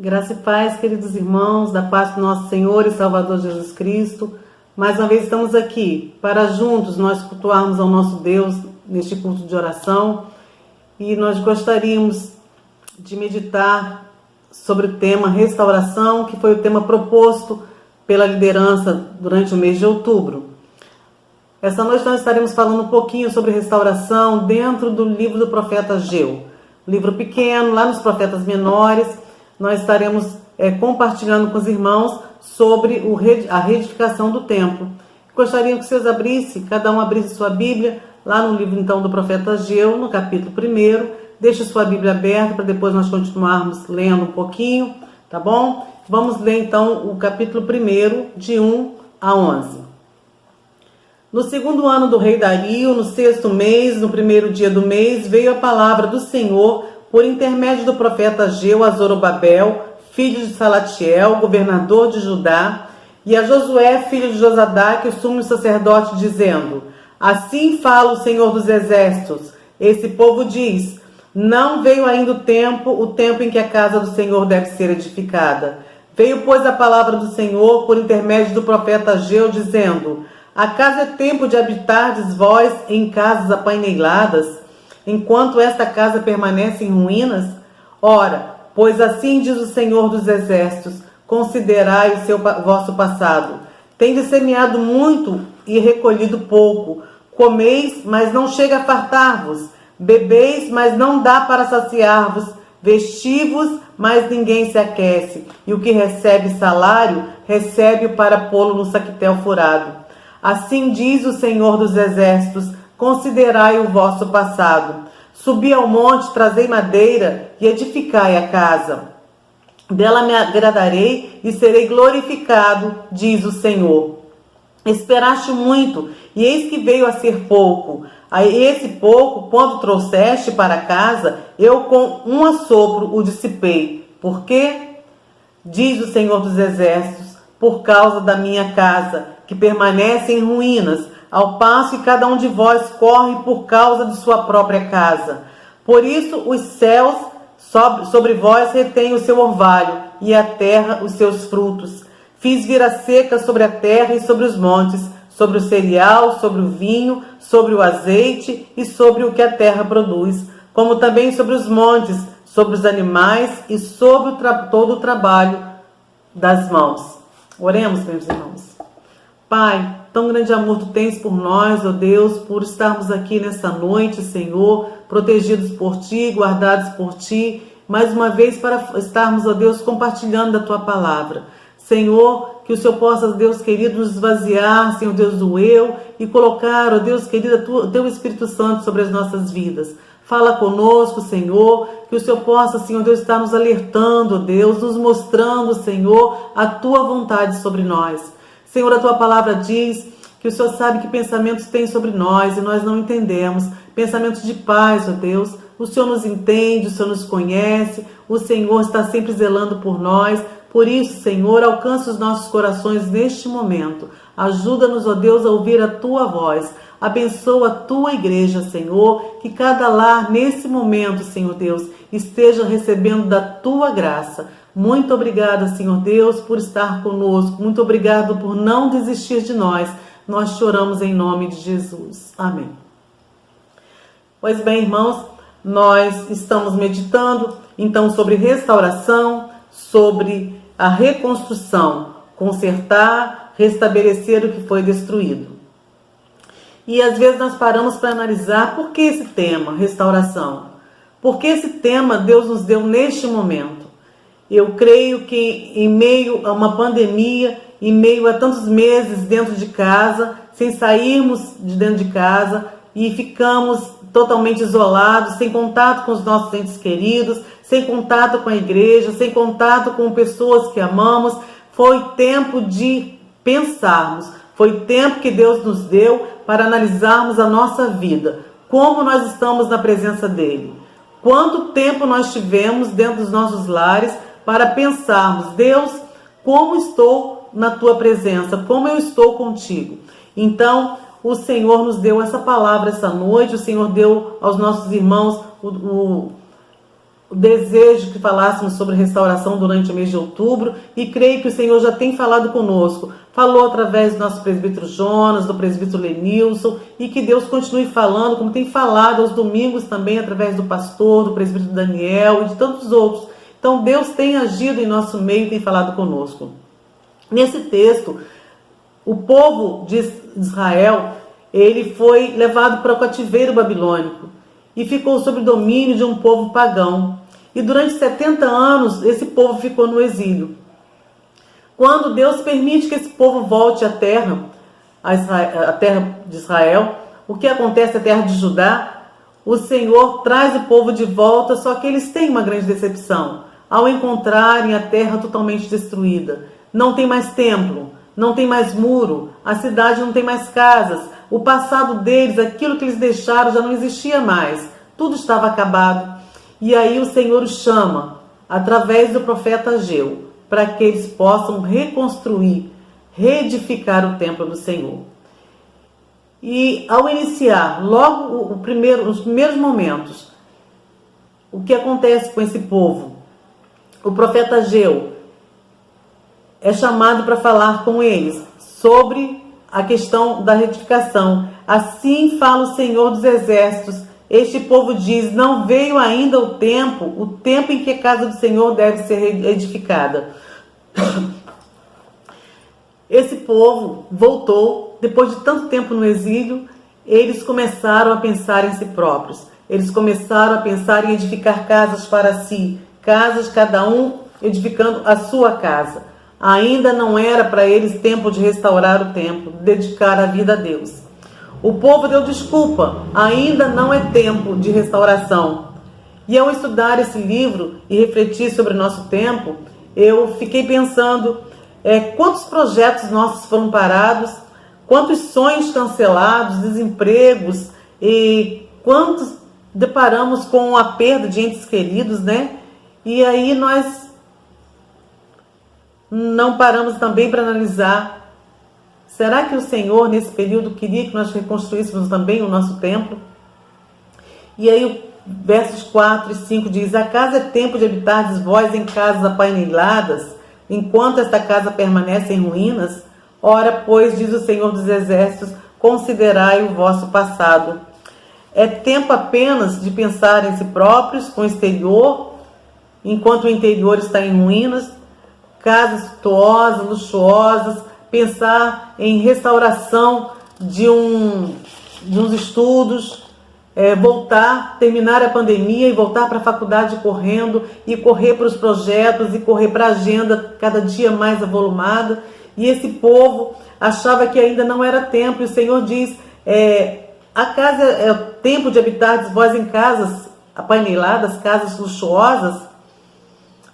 Graça e paz, queridos irmãos, da paz do nosso Senhor e Salvador Jesus Cristo. Mais uma vez estamos aqui para juntos nós cultuarmos ao nosso Deus neste culto de oração. E nós gostaríamos de meditar sobre o tema restauração, que foi o tema proposto pela liderança durante o mês de outubro. Essa noite nós estaremos falando um pouquinho sobre restauração dentro do livro do profeta Ageu. Livro pequeno, lá nos profetas menores, nós estaremos compartilhando com os irmãos sobre a reedificação do templo. Gostaria que vocês cada um abrisse sua Bíblia, lá no livro então do profeta Ageu, no capítulo 1. Deixe sua Bíblia aberta para depois nós continuarmos lendo um pouquinho, tá bom? Vamos ler então o capítulo 1, de 1 a 11. No 2º ano do rei Dario, no 6º mês, no 1º dia do mês, veio a palavra do Senhor por intermédio do profeta Ageu a Zorobabel, filho de Salatiel, governador de Judá, e a Josué, filho de Josadaque, o sumo sacerdote, dizendo: Assim fala o Senhor dos Exércitos. Esse povo diz: Não veio ainda o tempo em que a casa do Senhor deve ser edificada. Veio, pois, a palavra do Senhor por intermédio do profeta Ageu, dizendo: Acaso é tempo de habitardes vós em casas apaineladas, enquanto esta casa permanece em ruínas? Ora, pois assim diz o Senhor dos Exércitos: Considerai o vosso passado. Tendes semeado muito e recolhido pouco. Comeis, mas não chega a fartar-vos. Bebeis, mas não dá para saciar-vos. Vestivos, mas ninguém se aquece. E o que recebe salário, recebe-o para pô-lo no saquetel furado. Assim diz o Senhor dos Exércitos: Considerai o vosso passado. Subi ao monte, trazei madeira e edificai a casa. Dela me agradarei e serei glorificado, diz o Senhor. Esperaste muito, e eis que veio a ser pouco. A esse pouco, quando trouxeste para casa, eu com um assopro o dissipei. Por quê? Diz o Senhor dos Exércitos: por causa da minha casa, que permanece em ruínas, ao passo que cada um de vós corre por causa de sua própria casa. Por isso os céus sobre vós retêm o seu orvalho, e a terra os seus frutos. Fiz vir a seca sobre a terra e sobre os montes, sobre o cereal, sobre o vinho, sobre o azeite e sobre o que a terra produz, como também sobre os montes, sobre os animais e sobre todo o trabalho das mãos. Oremos, meus irmãos. Pai, tão grande amor Tu tens por nós, ó Deus, por estarmos aqui nesta noite, Senhor, protegidos por Ti, guardados por Ti, mais uma vez para estarmos, ó Deus, compartilhando da Tua palavra. Senhor, que o Senhor possa, Deus querido, nos esvaziar, Senhor Deus, do eu e colocar, ó Deus querido, o Teu Espírito Santo sobre as nossas vidas. Fala conosco, Senhor, que o Senhor possa, Senhor Deus, estar nos alertando, ó Deus, nos mostrando, Senhor, a Tua vontade sobre nós. Senhor, a Tua palavra diz que o Senhor sabe que pensamentos tem sobre nós e nós não entendemos. Pensamentos de paz, ó Deus. O Senhor nos entende, o Senhor nos conhece, o Senhor está sempre zelando por nós. Por isso, Senhor, alcança os nossos corações neste momento. Ajuda-nos, ó Deus, a ouvir a Tua voz. Abençoa a Tua igreja, Senhor, que cada lar nesse momento, Senhor Deus, esteja recebendo da Tua graça. Muito obrigada, Senhor Deus, por estar conosco. Muito obrigado por não desistir de nós. Nós choramos em nome de Jesus. Amém. Pois bem, irmãos, nós estamos meditando, então, sobre restauração, sobre a reconstrução, consertar, restabelecer o que foi destruído. E às vezes nós paramos para analisar por que esse tema, restauração. Por que esse tema Deus nos deu neste momento? Eu creio que em meio a uma pandemia, em meio a tantos meses dentro de casa, sem sairmos de dentro de casa e ficamos totalmente isolados, sem contato com os nossos entes queridos, sem contato com a igreja, sem contato com pessoas que amamos, foi tempo de pensarmos, foi tempo que Deus nos deu para analisarmos a nossa vida, como nós estamos na presença dEle, quanto tempo nós tivemos dentro dos nossos lares para pensarmos: Deus, como estou na Tua presença, como eu estou contigo. Então, o Senhor nos deu essa palavra essa noite, o Senhor deu aos nossos irmãos o desejo que falássemos sobre restauração durante o mês de outubro, e creio que o Senhor já tem falado conosco. Falou através do nosso presbítero Jonas, do presbítero Lenilson, e que Deus continue falando, como tem falado aos domingos também, através do pastor, do presbítero Daniel e de tantos outros. Então Deus tem agido em nosso meio e tem falado conosco. Nesse texto, o povo de Israel, ele foi levado para o cativeiro babilônico e ficou sob o domínio de um povo pagão. E durante 70 anos, esse povo ficou no exílio. Quando Deus permite que esse povo volte à terra, a terra de Israel, o que acontece à terra de Judá? O Senhor traz o povo de volta, só que eles têm uma grande decepção ao encontrarem a terra totalmente destruída. Não tem mais templo, não tem mais muro, a cidade não tem mais casas, o passado deles, aquilo que eles deixaram já não existia mais, tudo estava acabado. E aí o Senhor os chama, através do profeta Ageu, para que eles possam reconstruir, reedificar o templo do Senhor. E ao iniciar, logo os primeiros momentos, o que acontece com esse povo? O profeta Ageu é chamado para falar com eles sobre a questão da reedificação. Assim fala o Senhor dos Exércitos. Este povo diz: não veio ainda o tempo em que a casa do Senhor deve ser edificada. Esse povo voltou, depois de tanto tempo no exílio, eles começaram a pensar em si próprios. Eles começaram a pensar em edificar casas para si, casas cada um edificando a sua casa. Ainda não era para eles tempo de restaurar o templo, dedicar a vida a Deus. O povo deu desculpa, ainda não é tempo de restauração. E ao estudar esse livro e refletir sobre o nosso tempo, eu fiquei pensando quantos projetos nossos foram parados, quantos sonhos cancelados, desempregos, e quantos deparamos com a perda de entes queridos, né? E aí nós não paramos também para analisar: será que o Senhor, nesse período, queria que nós reconstruíssemos também o nosso templo? E aí, versos 4 e 5 diz: acaso é tempo de habitardes vós em casas apaineladas, enquanto esta casa permanece em ruínas? Ora, pois, diz o Senhor dos Exércitos, considerai o vosso passado. É tempo apenas de pensar em si próprios, com o exterior, enquanto o interior está em ruínas, casas suntuosas, luxuosas, pensar em restauração de uns estudos, terminar a pandemia e voltar para a faculdade correndo, e correr para os projetos, e correr para a agenda cada dia mais avolumada. E esse povo achava que ainda não era tempo, e o Senhor diz: acaso é o tempo de habitardes vós em casas apaineladas, casas luxuosas,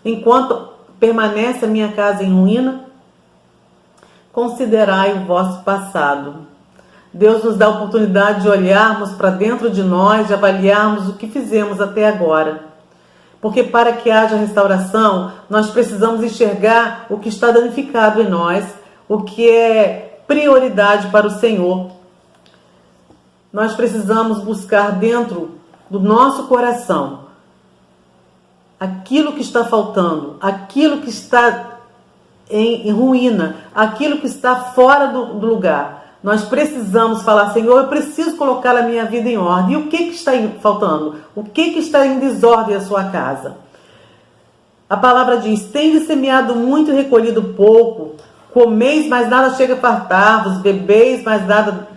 enquanto permanece a minha casa em ruína? Considerai o vosso passado. Deus nos dá a oportunidade de olharmos para dentro de nós, de avaliarmos o que fizemos até agora. Porque para que haja restauração, nós precisamos enxergar o que está danificado em nós, o que é prioridade para o Senhor. Nós precisamos buscar dentro do nosso coração aquilo que está faltando, aquilo que está em ruína, aquilo que está fora do lugar. Nós precisamos falar: Senhor, eu preciso colocar a minha vida em ordem. E o que está faltando? O que está em desordem a sua casa? A palavra diz: tendes semeado muito e recolhido pouco, comeis, mas nada chega a fartar-vos, bebeis, mas nada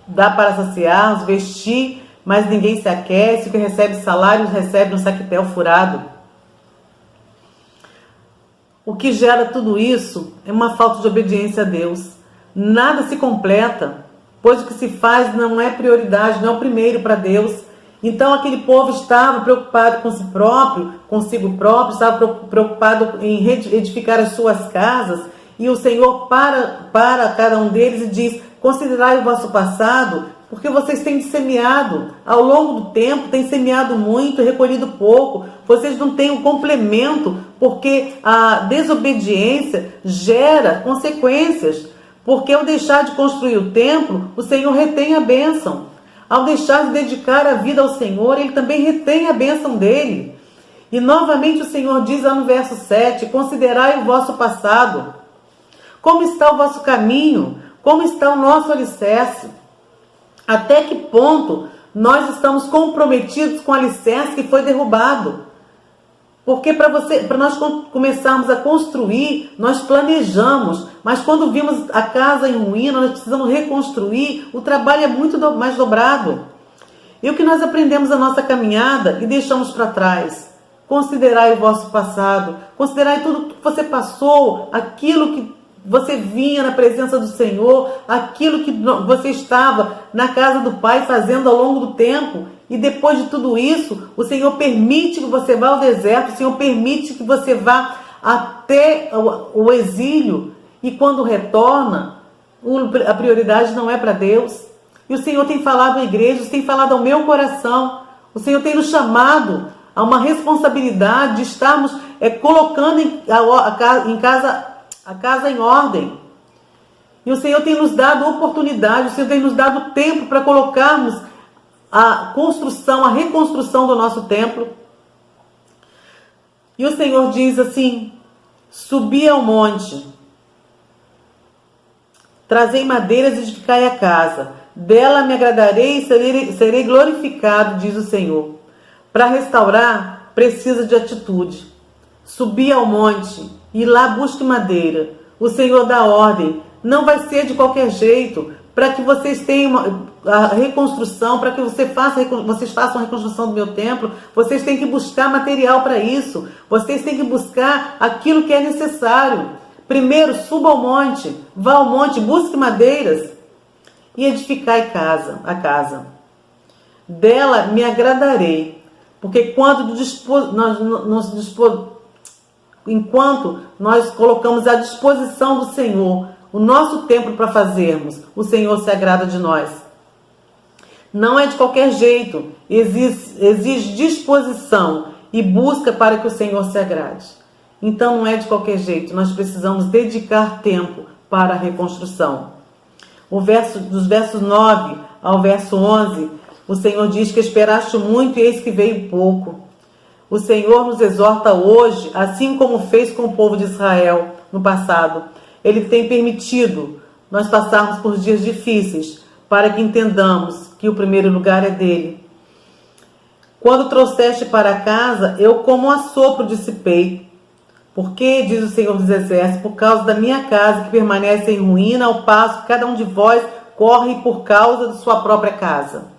dá para saciar-vos, vestir, mas ninguém se aquece, o que recebe salário recebe um saquetel furado. O que gera tudo isso é uma falta de obediência a Deus. Nada se completa, pois o que se faz não é prioridade, não é o primeiro para Deus. Então aquele povo estava preocupado com si próprio, consigo próprio, estava preocupado em edificar as suas casas, e o Senhor para cada um deles e diz: considerai o vosso passado, porque vocês têm semeado, ao longo do tempo, têm semeado muito e recolhido pouco. Vocês não têm um complemento, porque a desobediência gera consequências. Porque ao deixar de construir o templo, o Senhor retém a bênção. Ao deixar de dedicar a vida ao Senhor, Ele também retém a bênção dele. E novamente o Senhor diz lá no verso 7, considerai o vosso passado. Como está o vosso caminho? Como está o nosso alicerce? Até que ponto nós estamos comprometidos com o alicerce que foi derrubado? Porque para nós começarmos a construir, nós planejamos, mas quando vimos a casa em ruína, nós precisamos reconstruir, o trabalho é muito mais dobrado. E o que nós aprendemos na nossa caminhada e deixamos para trás? Considerai o vosso passado, considerai tudo que você passou, aquilo que você vinha na presença do Senhor, aquilo que você estava na casa do Pai fazendo ao longo do tempo. E depois de tudo isso, o Senhor permite que você vá ao deserto, o Senhor permite que você vá até o exílio. E quando retorna, a prioridade não é para Deus. E o Senhor tem falado à igreja, tem falado ao meu coração. O Senhor tem nos chamado a uma responsabilidade de estarmos colocando a casa em ordem. E o Senhor tem nos dado oportunidade, o Senhor tem nos dado tempo para colocarmos a construção, a reconstrução do nosso templo. E o Senhor diz assim: subi ao monte, trazei madeiras e edificai a casa, dela me agradarei e serei glorificado, diz o Senhor. Para restaurar, precisa de atitude. Subi ao monte e lá busque madeira. O Senhor dá ordem. Não vai ser de qualquer jeito. Para que vocês tenham a reconstrução, para que vocês façam a reconstrução do meu templo, vocês têm que buscar material para isso. Vocês têm que buscar aquilo que é necessário. Primeiro, suba ao monte, vá ao monte, busque madeiras e edificai a casa. Dela me agradarei, porque enquanto nós colocamos à disposição do Senhor o nosso tempo para fazermos, o Senhor se agrada de nós. Não é de qualquer jeito, exige disposição e busca para que o Senhor se agrade. Então não é de qualquer jeito, nós precisamos dedicar tempo para a reconstrução. Dos versos 9 ao verso 11, o Senhor diz que esperaste muito e eis que veio pouco. O Senhor nos exorta hoje, assim como fez com o povo de Israel no passado. Ele tem permitido nós passarmos por dias difíceis para que entendamos que o primeiro lugar é dele. Quando trouxeste para casa, eu como um assopro dissipei. Porque, diz o Senhor dos Exércitos, por causa da minha casa que permanece em ruína, ao passo que cada um de vós corre por causa de sua própria casa.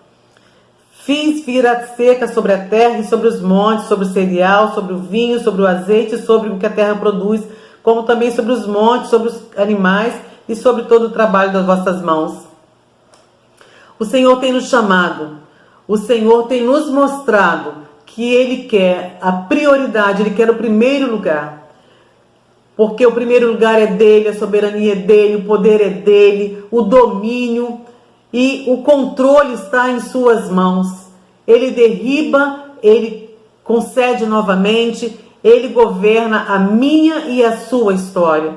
Fiz vir a seca sobre a terra e sobre os montes, sobre o cereal, sobre o vinho, sobre o azeite, sobre o que a terra produz, como também sobre os montes, sobre os animais e sobre todo o trabalho das vossas mãos. O Senhor tem nos chamado, o Senhor tem nos mostrado que Ele quer a prioridade, Ele quer o primeiro lugar. Porque o primeiro lugar é dele, a soberania é dele, o poder é dele, o domínio e o controle está em suas mãos. Ele derriba, ele concede novamente, ele governa a minha e a sua história.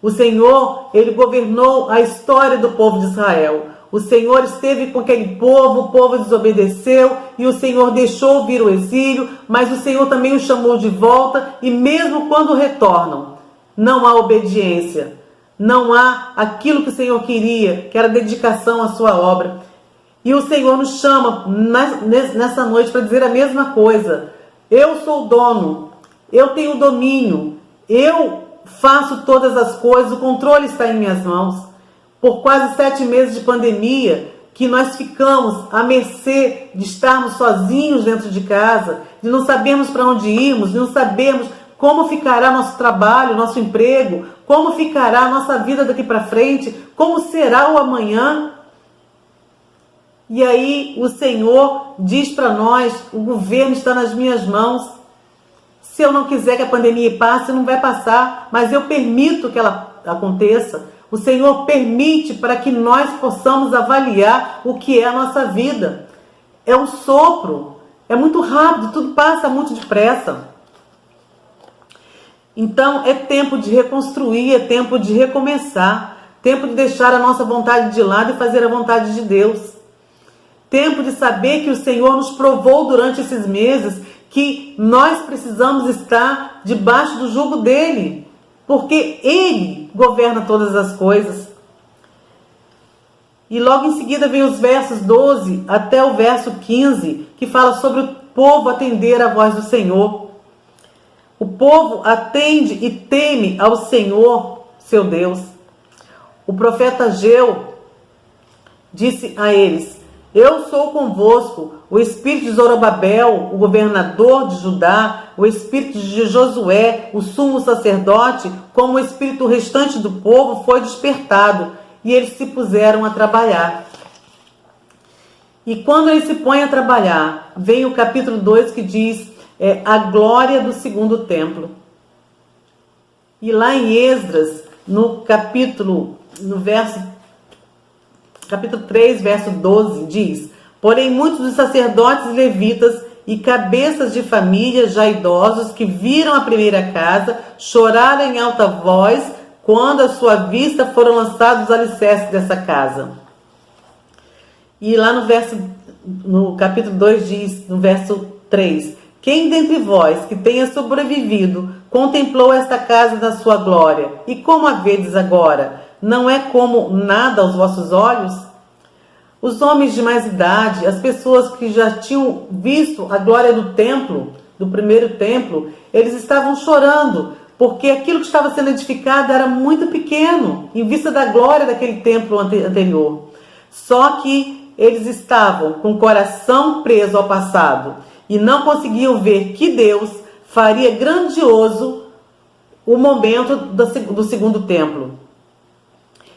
O Senhor, ele governou a história do povo de Israel. O Senhor esteve com aquele povo, o povo desobedeceu e o Senhor deixou vir o exílio, mas o Senhor também os chamou de volta e mesmo quando retornam, não há obediência, não há aquilo que o Senhor queria, que era dedicação à sua obra. E o Senhor nos chama nessa noite para dizer a mesma coisa. Eu sou o dono, eu tenho o domínio, eu faço todas as coisas, o controle está em minhas mãos. Por quase 7 meses de pandemia, que nós ficamos à mercê de estarmos sozinhos dentro de casa, de não sabermos para onde irmos, de não sabermos como ficará nosso trabalho, nosso emprego, como ficará a nossa vida daqui para frente, como será o amanhã. E aí o Senhor diz para nós, o governo está nas minhas mãos. Se eu não quiser que a pandemia passe, não vai passar, mas eu permito que ela aconteça. O Senhor permite para que nós possamos avaliar o que é a nossa vida. É um sopro, é muito rápido, tudo passa muito depressa. Então é tempo de reconstruir, é tempo de recomeçar, tempo de deixar a nossa vontade de lado e fazer a vontade de Deus. Tempo de saber que o Senhor nos provou durante esses meses, que nós precisamos estar debaixo do jugo dele, porque ele governa todas as coisas. E logo em seguida vem os versos 12 até o verso 15, que fala sobre o povo atender a voz do Senhor. O povo atende e teme ao Senhor, seu Deus. O profeta Ageu disse a eles: eu sou convosco, o espírito de Zorobabel, o governador de Judá, o espírito de Josué, o sumo sacerdote, como o espírito restante do povo foi despertado, e eles se puseram a trabalhar. E quando eles se põem a trabalhar, vem o capítulo 2 que diz a glória do segundo templo. E lá em Esdras, no capítulo 3, verso 12, diz: porém muitos dos sacerdotes e levitas e cabeças de família já idosos que viram a primeira casa choraram em alta voz quando à sua vista foram lançados os alicerces dessa casa. E lá no capítulo 2 diz, no verso 3: quem dentre vós que tenha sobrevivido contemplou esta casa da sua glória? E como a vedes agora? Não é como nada aos vossos olhos? Os homens de mais idade, as pessoas que já tinham visto a glória do templo, do primeiro templo, eles estavam chorando, porque aquilo que estava sendo edificado era muito pequeno, em vista da glória daquele templo anterior. Só que eles estavam com o coração preso ao passado e não conseguiam ver que Deus faria grandioso o momento do segundo templo.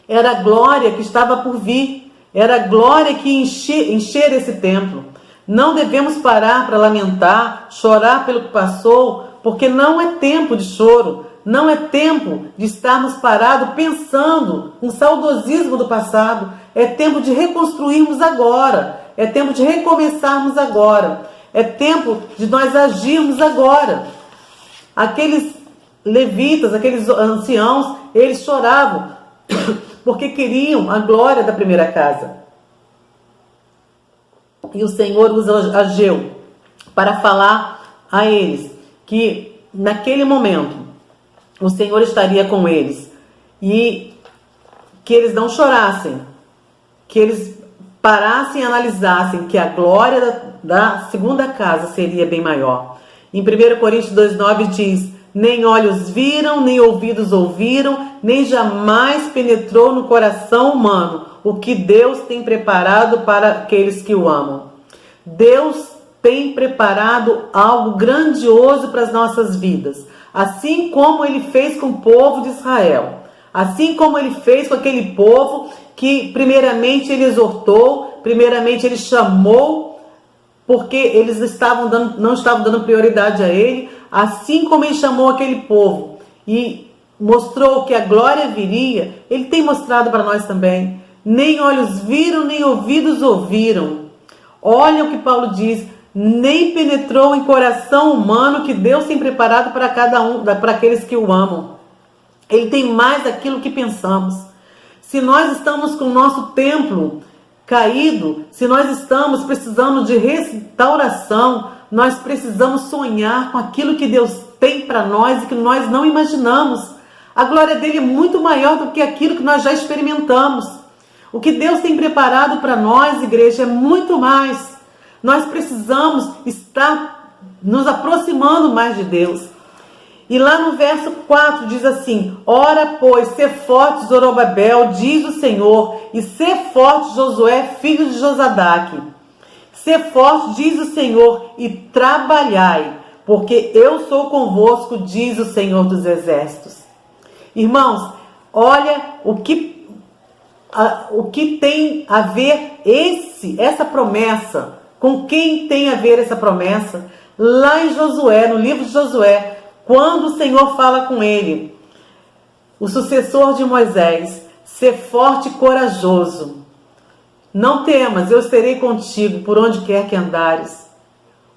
Era a glória que estava por vir, era a glória que encher esse templo. Não devemos parar para lamentar, chorar pelo que passou, porque não é tempo de choro, não é tempo de estarmos parados pensando um saudosismo do passado. É tempo de reconstruirmos agora, é tempo de recomeçarmos agora, é tempo de nós agirmos agora. Aqueles levitas, aqueles anciãos, eles choravam porque queriam a glória da primeira casa. E o Senhor usa Ageu para falar a eles que naquele momento o Senhor estaria com eles e que eles não chorassem, que eles parassem e analisassem que a glória da segunda casa seria bem maior. Em 1 Coríntios 2,9 diz: nem olhos viram, nem ouvidos ouviram, nem jamais penetrou no coração humano o que Deus tem preparado para aqueles que o amam. Deus tem preparado algo grandioso para as nossas vidas, assim como Ele fez com o povo de Israel, assim como Ele fez com aquele povo que primeiramente Ele exortou, primeiramente Ele chamou, porque eles não estavam dando prioridade a Ele, assim como Ele chamou aquele povo e mostrou que a glória viria, Ele tem mostrado para nós também. Nem olhos viram, nem ouvidos ouviram. Olha o que Paulo diz: nem penetrou em coração humano que Deus tem preparado para cada um, para aqueles que o amam. Ele tem mais daquilo que pensamos. Se nós estamos com o nosso templo caído, se nós estamos precisando de restauração, nós precisamos sonhar com aquilo que Deus tem para nós e que nós não imaginamos. A glória dele é muito maior do que aquilo que nós já experimentamos. O que Deus tem preparado para nós, igreja, é muito mais. Nós precisamos estar nos aproximando mais de Deus. E lá no verso 4 diz assim: ora, pois, ser forte, Zorobabel, diz o Senhor, e ser forte, Josué, filho de Josadaque. Ser forte, diz o Senhor, e trabalhai, porque eu sou convosco, diz o Senhor dos Exércitos. Irmãos, olha o que tem a ver essa promessa, com quem tem a ver essa promessa? Lá em Josué, no livro de Josué, quando o Senhor fala com ele, o sucessor de Moisés: ser forte e corajoso, não temas, eu serei contigo por onde quer que andares.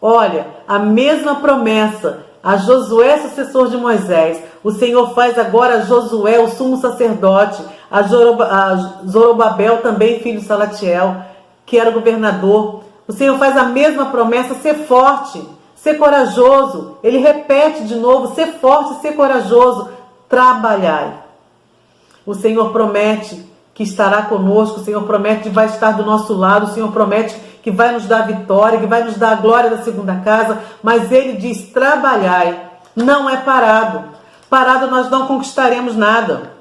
Olha, a mesma promessa a Josué, sucessor de Moisés, o Senhor faz agora a Josué, o sumo sacerdote, a Zorobabel, também filho de Salatiel, que era governador. O Senhor faz a mesma promessa: ser forte, ser corajoso. Ele repete de novo, ser forte, ser corajoso, trabalhai. O Senhor promete que estará conosco, o Senhor promete que vai estar do nosso lado, o Senhor promete que vai nos dar vitória, que vai nos dar a glória da segunda casa, mas Ele diz, trabalhai, não é parado. Parado nós não conquistaremos nada.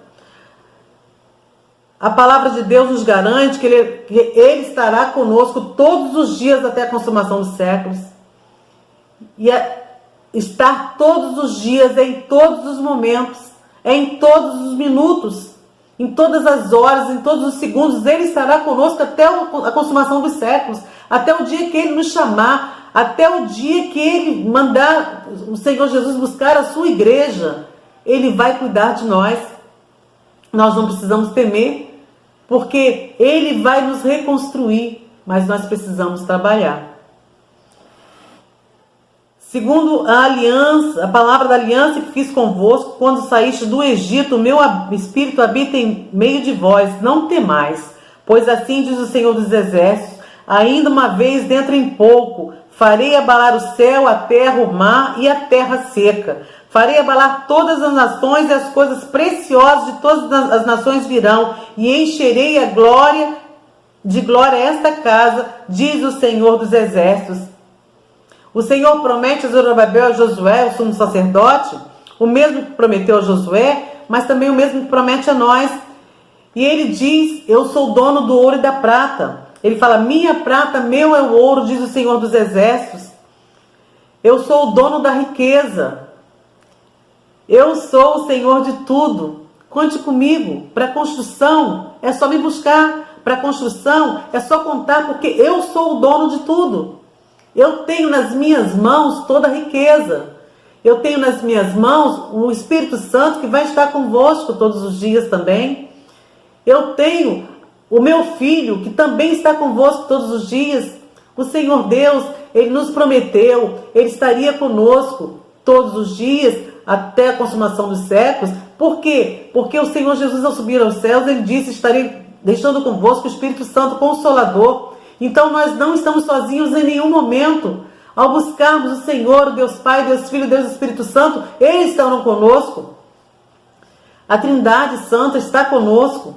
A palavra de Deus nos garante que Ele estará conosco todos os dias até a consumação dos séculos. E estar todos os dias, em todos os momentos, em todos os minutos, em todas as horas, em todos os segundos, Ele estará conosco até a consumação dos séculos, até o dia que Ele nos chamar, até o dia que Ele mandar o Senhor Jesus buscar a sua igreja. Ele vai cuidar de nós. Nós não precisamos temer, porque Ele vai nos reconstruir, mas nós precisamos trabalhar. Segundo a aliança, a palavra da aliança que fiz convosco, quando saíste do Egito, o meu espírito habita em meio de vós, não temais, pois assim diz o Senhor dos Exércitos, ainda uma vez dentro em pouco, farei abalar o céu, a terra, o mar e a terra seca. Farei abalar todas as nações e as coisas preciosas de todas as nações virão, e encherei de glória esta casa, diz o Senhor dos Exércitos. O Senhor promete a Zorobabel e a Josué, o sumo sacerdote, o mesmo que prometeu a Josué, mas também o mesmo que promete a nós. E ele diz, eu sou dono do ouro e da prata. Ele fala, minha prata, meu é o ouro, diz o Senhor dos Exércitos. Eu sou o dono da riqueza. Eu sou o Senhor de tudo. Conte comigo. Para construção, é só me buscar. Para construção, é só contar, porque eu sou o dono de tudo. Eu tenho nas minhas mãos toda a riqueza. Eu tenho nas minhas mãos o Espírito Santo que vai estar convosco todos os dias também. Eu tenho o meu Filho que também está convosco todos os dias. O Senhor Deus, Ele nos prometeu, Ele estaria conosco todos os dias até a consumação dos séculos. Por quê? Porque o Senhor Jesus, ao subir aos céus, Ele disse, estarei deixando convosco o Espírito Santo Consolador. Então nós não estamos sozinhos em nenhum momento. Ao buscarmos o Senhor, o Deus Pai, Deus Filho, Deus Espírito Santo, eles estarão conosco. A Trindade Santa está conosco.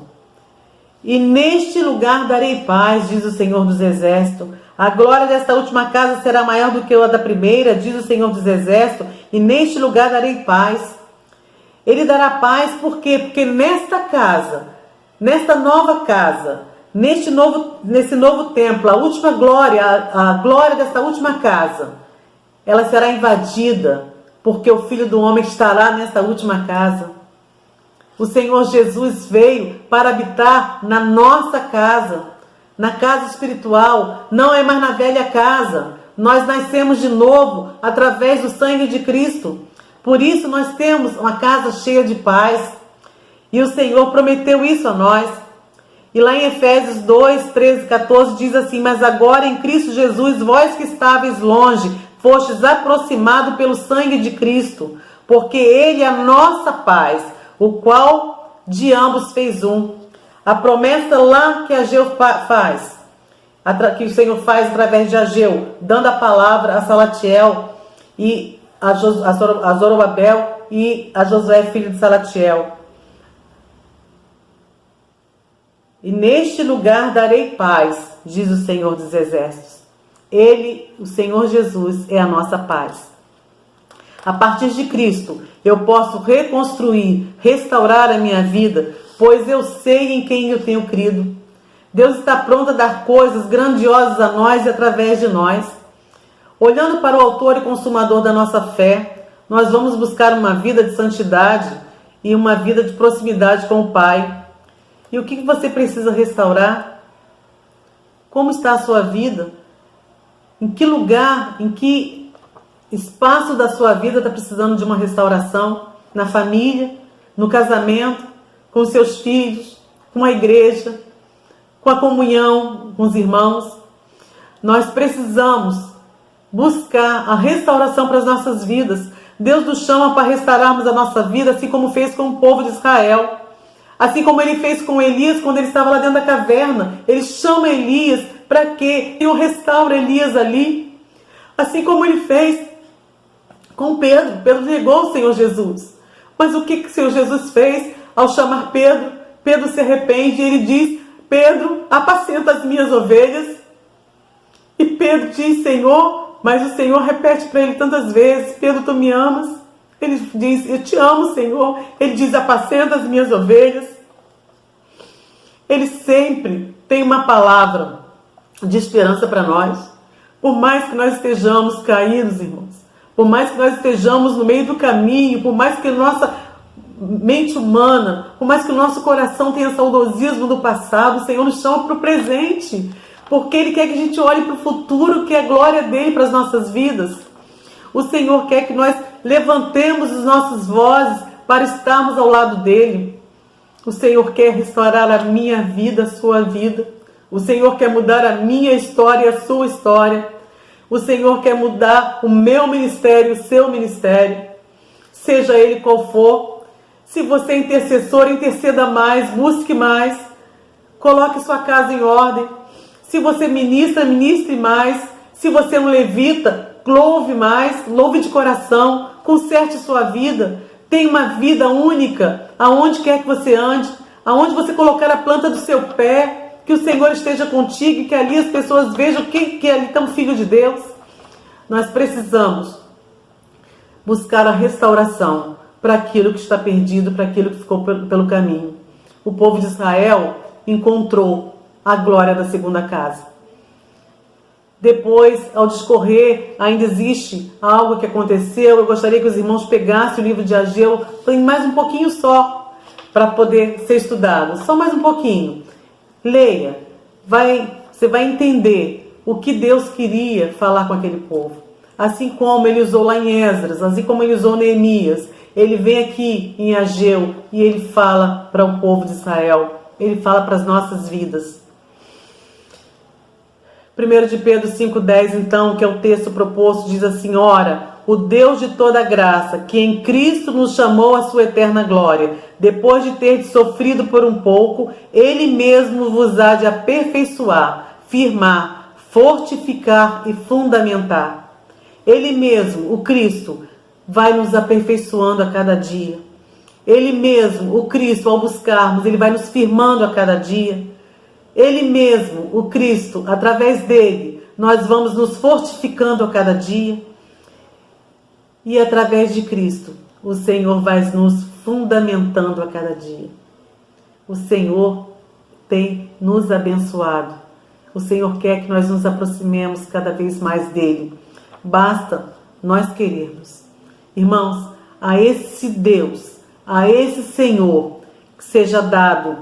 E neste lugar darei paz, diz o Senhor dos Exércitos. A glória desta última casa será maior do que a da primeira, diz o Senhor dos Exércitos. E neste lugar darei paz. Ele dará paz por quê? Porque nesta casa, nesta nova casa, nesse novo templo, a última glória, a glória dessa última casa, ela será invadida, porque o Filho do Homem estará nessa última casa. O Senhor Jesus veio para habitar na nossa casa, na casa espiritual, não é mais na velha casa. Nós nascemos de novo através do sangue de Cristo. Por isso nós temos uma casa cheia de paz. E o Senhor prometeu isso a nós. E lá em Efésios 2, 13, 14 diz assim, mas agora em Cristo Jesus, vós que estáveis longe, fostes aproximados pelo sangue de Cristo, porque Ele é a nossa paz, o qual de ambos fez um. A promessa lá que Ageu faz, que o Senhor faz através de Ageu, dando a palavra a Salatiel e a Zorobabel e a Josué, filho de Salatiel. E neste lugar darei paz, diz o Senhor dos Exércitos. Ele, o Senhor Jesus, é a nossa paz. A partir de Cristo, eu posso reconstruir, restaurar a minha vida, pois eu sei em quem eu tenho crido. Deus está pronto a dar coisas grandiosas a nós e através de nós. Olhando para o autor e consumador da nossa fé, nós vamos buscar uma vida de santidade e uma vida de proximidade com o Pai. E o que você precisa restaurar? Como está a sua vida? Em que lugar, em que espaço da sua vida está precisando de uma restauração? Na família, no casamento, com os seus filhos, com a igreja, com a comunhão com os irmãos? Nós precisamos buscar a restauração para as nossas vidas. Deus nos chama para restaurarmos a nossa vida, assim como fez com o povo de Israel. Assim como Ele fez com Elias quando ele estava lá dentro da caverna. Ele chama Elias para que Ele restaure Elias ali. Assim como Ele fez com Pedro. Pedro negou o Senhor Jesus. Mas o que o Senhor Jesus fez ao chamar Pedro? Pedro se arrepende e ele diz: Pedro, apacenta as minhas ovelhas. E Pedro diz: Senhor, mas o Senhor repete para ele tantas vezes: Pedro, tu me amas? Ele diz: eu te amo, Senhor. Ele diz: apacenta as minhas ovelhas. Ele sempre tem uma palavra de esperança para nós. Por mais que nós estejamos caídos, irmãos, por mais que nós estejamos no meio do caminho, por mais que nossa mente humana, por mais que o nosso coração tenha saudosismo do passado, o Senhor nos chama para o presente, porque Ele quer que a gente olhe para o futuro, que é a glória dEle para as nossas vidas. O Senhor quer que nós levantemos as nossas vozes para estarmos ao lado dEle. O Senhor quer restaurar a minha vida, a sua vida. O Senhor quer mudar a minha história e a sua história. O Senhor quer mudar o meu ministério, o seu ministério, seja ele qual for. Se você é intercessor, interceda mais, busque mais, coloque sua casa em ordem. Se você ministra, ministre mais. Se você é um levita, louve mais, louve de coração, conserte sua vida. Tenha uma vida única, aonde quer que você ande, aonde você colocar a planta do seu pé, que o Senhor esteja contigo e que ali as pessoas vejam que ali está um filho de Deus. Nós precisamos buscar a restauração para aquilo que está perdido, para aquilo que ficou pelo caminho. O povo de Israel encontrou a glória da segunda casa. Depois, ao discorrer, ainda existe algo que aconteceu. Eu gostaria que os irmãos pegassem o livro de Ageu, tem mais um pouquinho só, para poder ser estudado. Só mais um pouquinho. Leia. Você vai entender o que Deus queria falar com aquele povo. Assim como Ele usou lá em Esdras, assim como Ele usou Neemias. Ele vem aqui em Ageu e Ele fala para o povo de Israel. Ele fala para as nossas vidas. 1 de Pedro 5,10, então, que é o texto proposto, diz assim: ora, o Deus de toda graça, que em Cristo nos chamou à sua eterna glória, depois de ter sofrido por um pouco, Ele mesmo vos há de aperfeiçoar, firmar, fortificar e fundamentar. Ele mesmo, o Cristo, vai nos aperfeiçoando a cada dia. Ele mesmo, o Cristo, ao buscarmos, Ele vai nos firmando a cada dia. Ele mesmo, o Cristo, através dele, nós vamos nos fortificando a cada dia. E através de Cristo, o Senhor vai nos fundamentando a cada dia. O Senhor tem nos abençoado. O Senhor quer que nós nos aproximemos cada vez mais dele. Basta nós querermos. Irmãos, a esse Deus, a esse Senhor, que seja dado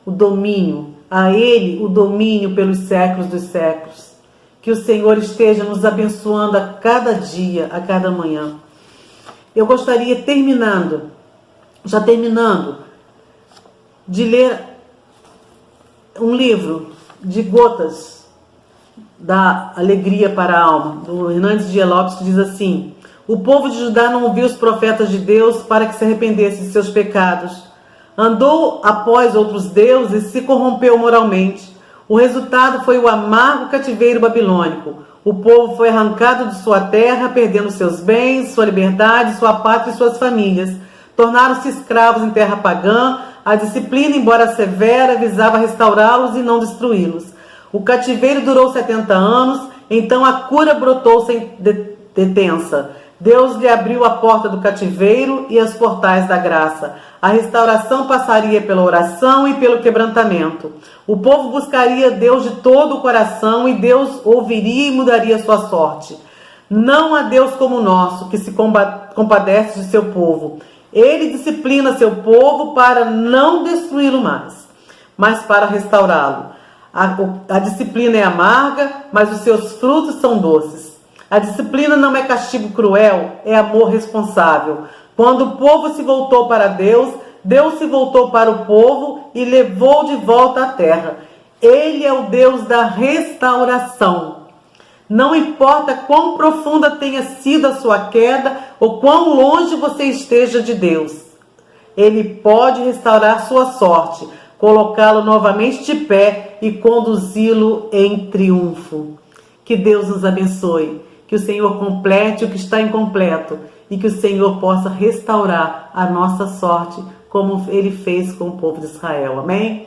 o domínio, a Ele o domínio pelos séculos dos séculos. Que o Senhor esteja nos abençoando a cada dia, a cada manhã. Eu gostaria, terminando, de ler um livro de Gotas da Alegria para a Alma, do Hernandes Dias Lopes, que diz assim: o povo de Judá não ouviu os profetas de Deus para que se arrependesse de seus pecados. Andou após outros deuses e se corrompeu moralmente. O resultado foi o amargo cativeiro babilônico. O povo foi arrancado de sua terra, perdendo seus bens, sua liberdade, sua pátria e suas famílias. Tornaram-se escravos em terra pagã. A disciplina, embora severa, visava restaurá-los e não destruí-los. O cativeiro durou 70 anos, então a cura brotou sem detença. Deus lhe abriu a porta do cativeiro e os portais da graça. A restauração passaria pela oração e pelo quebrantamento. O povo buscaria Deus de todo o coração e Deus ouviria e mudaria sua sorte. Não há Deus como o nosso, que se compadece de seu povo. Ele disciplina seu povo para não destruí-lo mais, mas para restaurá-lo. A disciplina é amarga, mas os seus frutos são doces. A disciplina não é castigo cruel, é amor responsável. Quando o povo se voltou para Deus, Deus se voltou para o povo e levou de volta à terra. Ele é o Deus da restauração. Não importa quão profunda tenha sido a sua queda ou quão longe você esteja de Deus. Ele pode restaurar sua sorte, colocá-lo novamente de pé e conduzi-lo em triunfo. Que Deus nos abençoe. Que o Senhor complete o que está incompleto e que o Senhor possa restaurar a nossa sorte, como Ele fez com o povo de Israel. Amém?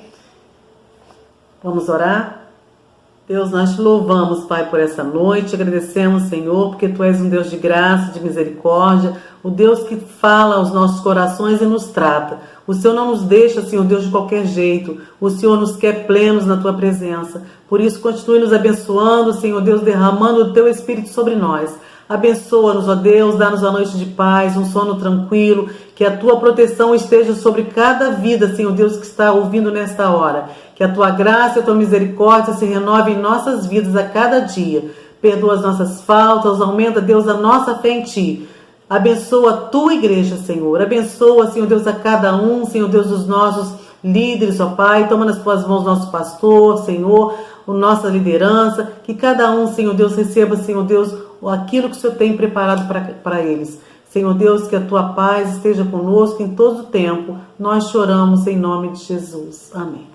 Vamos orar? Deus, nós te louvamos, Pai, por essa noite, agradecemos, Senhor, porque Tu és um Deus de graça, de misericórdia, o Deus que fala aos nossos corações e nos trata. O Senhor não nos deixa, Senhor Deus, de qualquer jeito. O Senhor nos quer plenos na Tua presença. Por isso, continue nos abençoando, Senhor Deus, derramando o Teu Espírito sobre nós. Abençoa-nos, ó Deus, dá-nos a noite de paz, um sono tranquilo, que a Tua proteção esteja sobre cada vida, Senhor Deus, que está ouvindo nesta hora. Que a Tua graça e a Tua misericórdia se renove em nossas vidas a cada dia. Perdoa as nossas faltas, aumenta, Deus, a nossa fé em Ti. Abençoa a Tua igreja, Senhor. Abençoa, Senhor Deus, a cada um, Senhor Deus, os nossos líderes, ó Pai. Toma nas Tuas mãos nosso pastor, Senhor, a nossa liderança. Que cada um, Senhor Deus, receba, Senhor Deus, aquilo que o Senhor tem preparado para eles. Senhor Deus, que a Tua paz esteja conosco em todo o tempo. Nós choramos em nome de Jesus. Amém.